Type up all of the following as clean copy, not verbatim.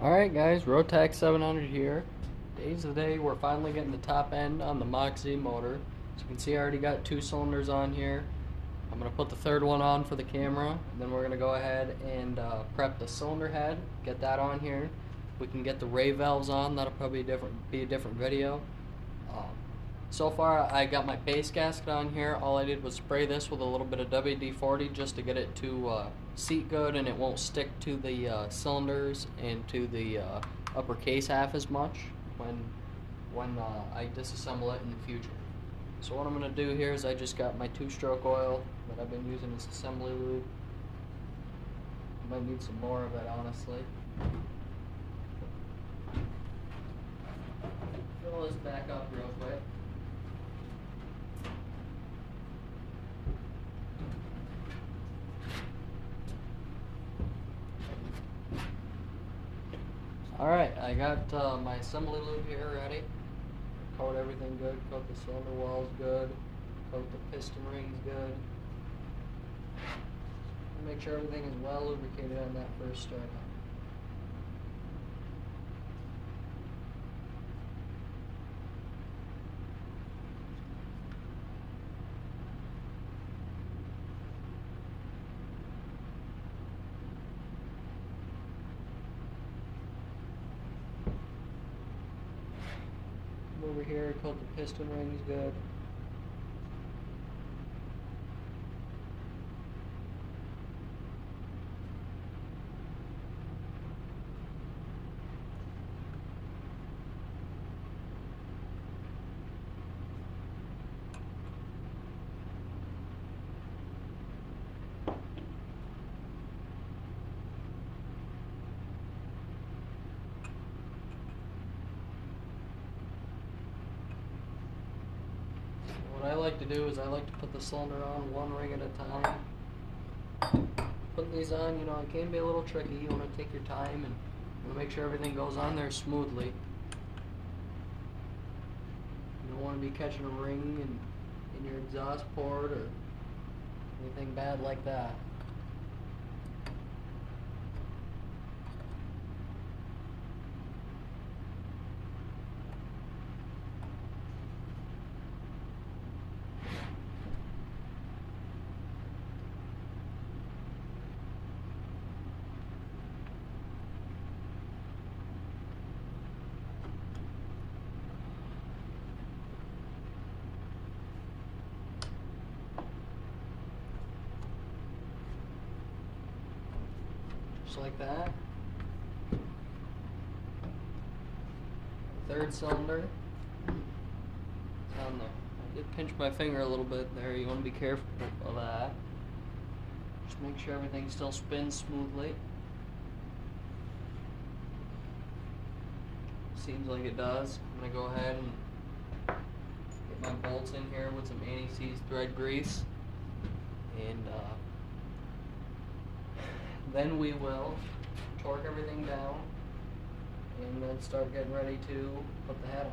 Alright guys, Rotax 700 here. Today's the day we're finally getting the top end on the Mach Z motor. As you can see, I already got 2 cylinders on here. I'm going to put the third one on for the camera. And then we're going to go ahead and prep the cylinder head, get that on here. We can get the ray valves on, that'll probably be a different video. So far I got my base gasket on here. All I did was spray this with a little bit of WD-40 just to get it to seat good, and it won't stick to the cylinders and to the upper case half as much when I disassemble it in the future. So what I'm going to do here is I just got my 2-stroke oil that I've been using as assembly lube. I might need some more of it, honestly. Fill this back up real quick. Alright, I got my assembly lube here ready. Coat everything good, coat the cylinder walls good, coat the piston rings good. And make sure everything is well lubricated on that first startup. Over here, coat the piston rings good. What I like to do is I like to put the cylinder on one ring at a time. Putting these on, it can be a little tricky. You want to take your time and make sure everything goes on there smoothly. You don't want to be catching a ring in your exhaust port or anything bad like that. Just like that. Third cylinder. On the, I did pinch my finger a little bit there. You want to be careful of that. Just make sure everything still spins smoothly. Seems like it does. I'm going to go ahead and get my bolts in here with some anti-seize thread grease. And then we will torque everything down and then start getting ready to put the head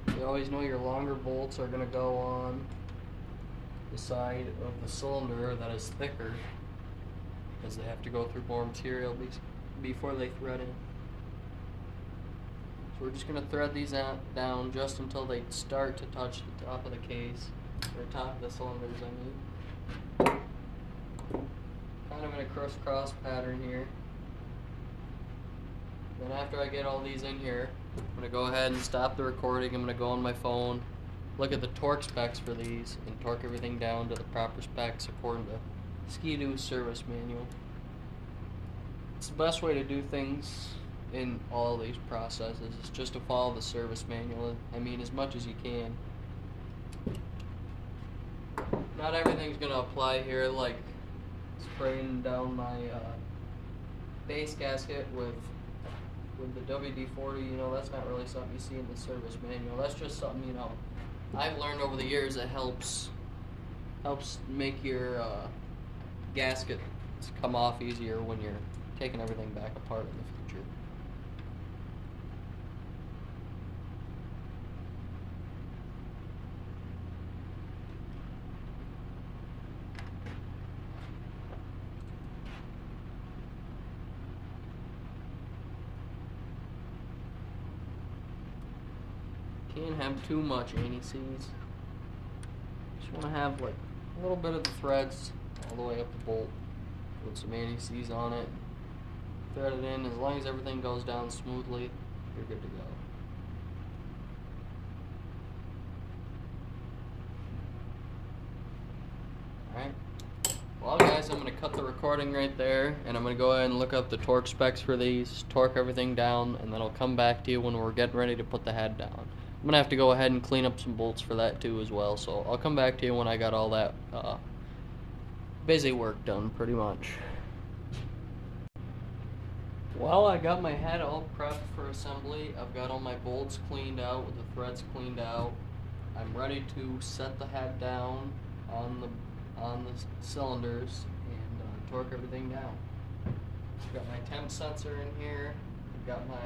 on. You always know your longer bolts are going to go on the side of the cylinder that is thicker, because they have to go through more material before they thread in. So we're just going to thread these down just until they start to touch the top of the case, or top of the cylinders, I mean. Kind of in a crisscross pattern here. Then after I get all these in here, I'm going to go ahead and stop the recording. I'm going to go on my phone, look at the torque specs for these, and torque everything down to the proper specs according to Ski-Doo's service manual. It's the best way to do things in all these processes is just to follow the service manual. I mean, as much as you can. Not everything's going to apply here, like spraying down my base gasket with the WD-40. That's not really something you see in the service manual. That's just something, I've learned over the years that helps make your gasket come off easier when you're taking everything back apart in the future. Can't have too much anti-seize. Just want to have like a little bit of the threads all the way up the bolt. Put some anti-seize on it. Thread it in. As long as everything goes down smoothly, you're good to go. Alright. Well guys, I'm going to cut the recording right there, and I'm going to go ahead and look up the torque specs for these, torque everything down, and then I'll come back to you when we're getting ready to put the head down. I'm going to have to go ahead and clean up some bolts for that too as well, so I'll come back to you when I got all that busy work done pretty much. Well, I got my head all prepped for assembly. I've got all my bolts cleaned out with the threads cleaned out. I'm ready to set the head down on the cylinders and torque everything down. I've got my temp sensor in here. I've got my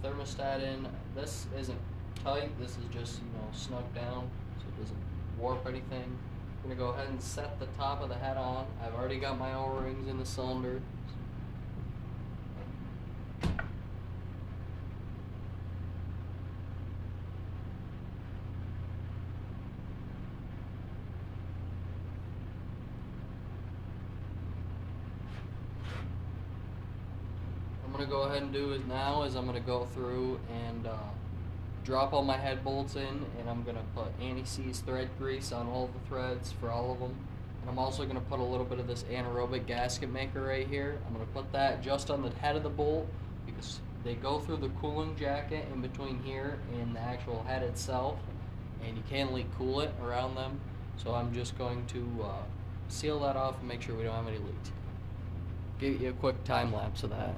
thermostat in. This isn't tight. This is just, snug down so it doesn't warp anything. I'm going to go ahead and set the top of the head on. I've already got my O-rings in the cylinder. I'm going to go ahead and do is I'm going to go through and drop all my head bolts in, and I'm going to put anti-seize thread grease on all the threads for all of them. And I'm also going to put a little bit of this anaerobic gasket maker right here. I'm going to put that just on the head of the bolt because they go through the cooling jacket in between here and the actual head itself, and you can't leak cool it around them. So I'm just going to seal that off and make sure we don't have any leaks. Give you a quick time lapse of that.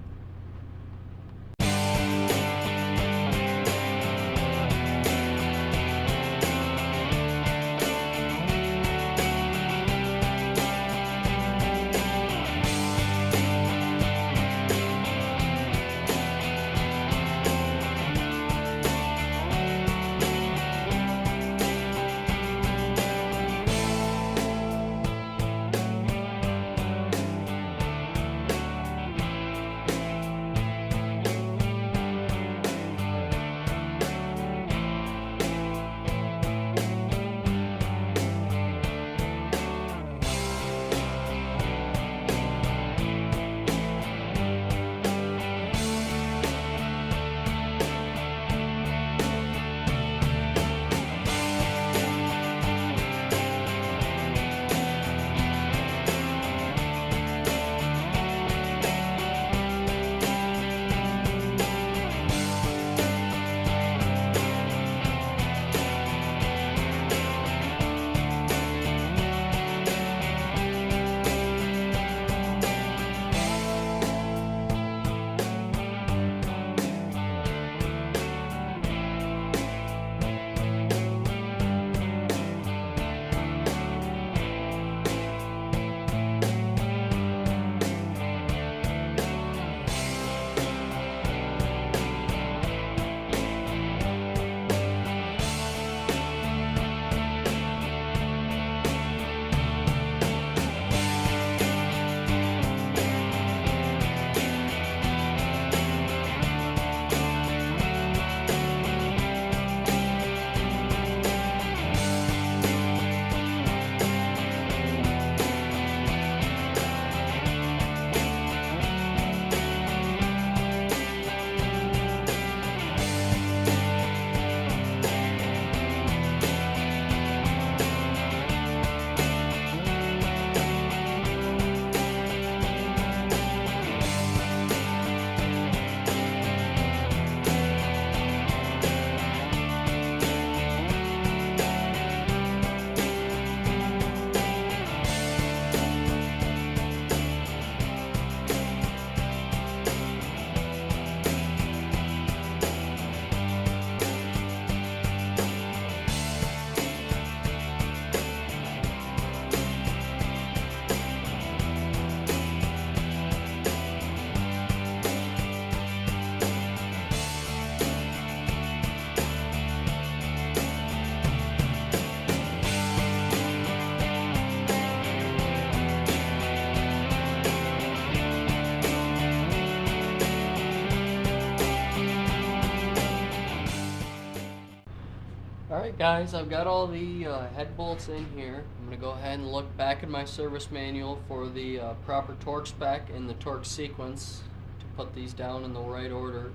Alright guys, I've got all the head bolts in here. I'm going to go ahead and look back in my service manual for the proper torque spec and the torque sequence to put these down in the right order.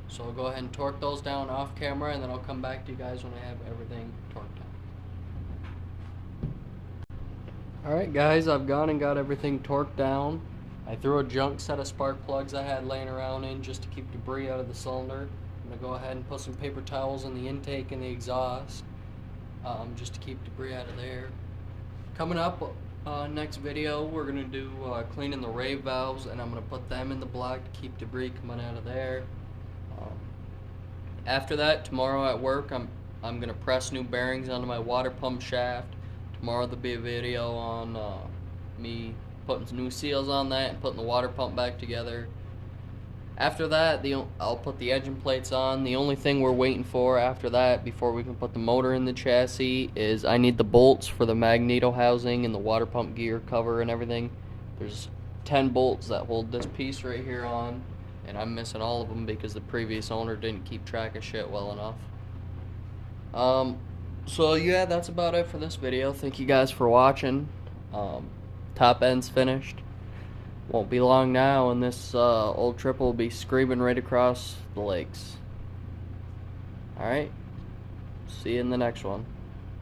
So I'll go ahead and torque those down off camera, and then I'll come back to you guys when I have everything torqued down. Alright guys, I've gone and got everything torqued down. I threw a junk set of spark plugs I had laying around in just to keep debris out of the cylinder. I'm going to go ahead and put some paper towels in the intake and the exhaust just to keep debris out of there. Coming up next video, we're going to do cleaning the rave valves, and I'm going to put them in the block to keep debris coming out of there. After that, tomorrow at work, I'm going to press new bearings onto my water pump shaft. Tomorrow there'll be a video on me putting some new seals on that and putting the water pump back together. After that, I'll put the engine plates on. The only thing we're waiting for after that, before we can put the motor in the chassis, is I need the bolts for the magneto housing and the water pump gear cover and everything. There's 10 bolts that hold this piece right here on, and I'm missing all of them because the previous owner didn't keep track of shit well enough. So yeah, that's about it for this video. Thank you guys for watching. Top end's finished. Won't be long now, and this old triple will be screaming right across the lakes. Alright, see you in the next one.